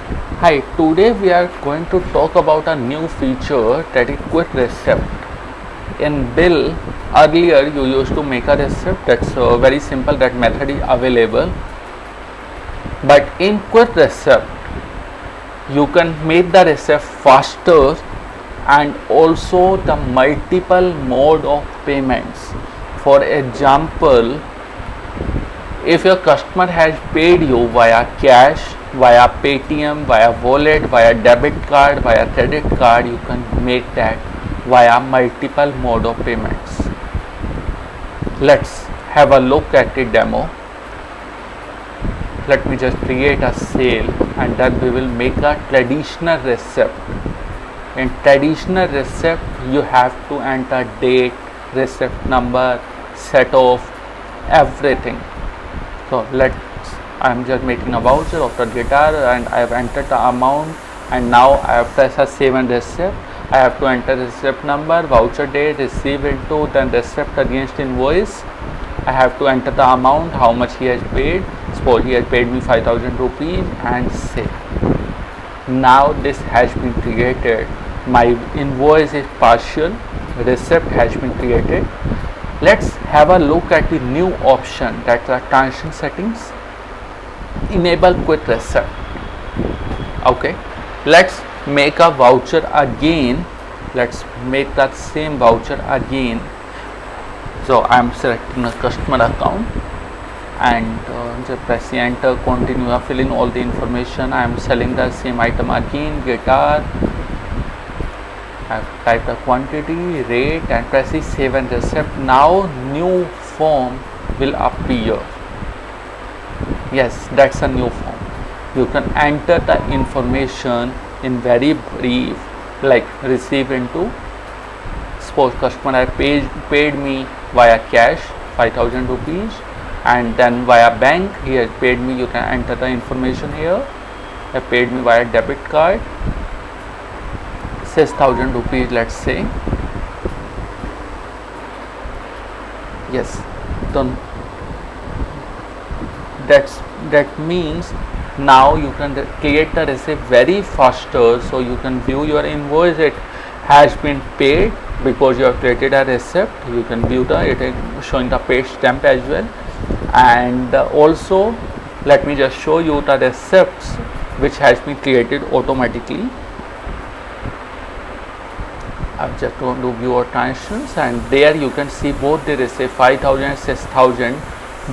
Hi, today we are going to talk about a new feature that is quick receipt. In bill, earlier you used to make a receipt. That's very simple. That method is available. But in quick receipt, you can make the receipt faster and also the multiple mode of payments. For example, if your customer has paid you via cash, via Paytm, via wallet, via debit card, via credit card, you can make that via multiple mode of payments. Let's have a look at the demo. Let me just create a sale and then we will make a traditional receipt. In traditional receipt, you have to enter date, receipt number, set off, everything. So I am just making a voucher of the guitar and I have entered the amount, and now I have pressed a save and receipt. I have to enter receipt number, voucher date, receive into, then receipt against invoice. I have to enter the amount, how much he has paid. Suppose he has paid me 5,000 rupees and save. Now this has been created. My invoice is partial, receipt has been created. Let's have a look at the new option, that are transaction settings. Enable quick receipt. Okay, let's make a voucher again. Let's make that same voucher again. So I am selecting a customer account and just pressing enter, continue, fill in all the information. I am selling the same item again, guitar. I have typed the quantity, rate, and press save and receipt. Now new form will appear. Yes, that's a new form. You can enter the information in very brief, like receive into. Suppose customer has paid me via cash 5,000 rupees, and then via bank he has paid me. You can enter the information here. He paid me via debit card 6,000 rupees, let's say. Yes, then that means now you can create the receipt very faster, so you can view your invoice. It has been paid because you have created a receipt. You can view it is showing the paid stamp as well. And also let me just show you the receipts which has been created automatically. I've just going to view our transactions, and there you can see both the receipt 5,000 and 6,000,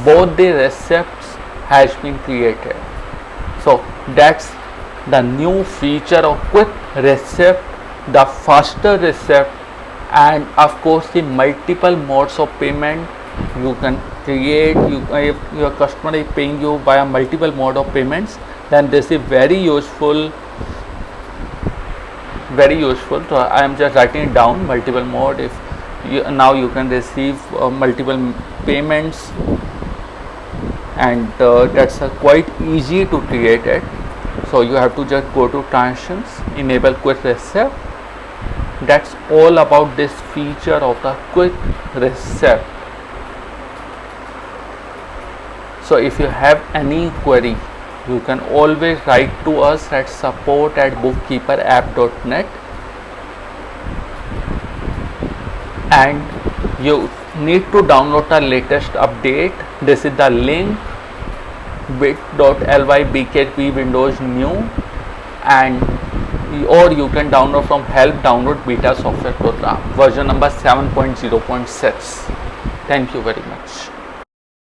both the receipts has been created. So that's the new feature of quick receipt, the faster receipt, and of course the multiple modes of payment you can create. If your customer is paying you via multiple mode of payments, then this is very useful. So I am just writing it down, multiple mode. If now you can receive multiple payments, and that's quite easy to create it. So you have to just go to transactions, enable quick receipt. That's all about this feature of the quick receipt. So if you have any query, you can always write to us at support@bookkeeperapp.net, and you need to download the latest update. This is the link, bit.ly bkb windows new, and or you can download from help download beta software program version number 7.0.6. Thank you very much.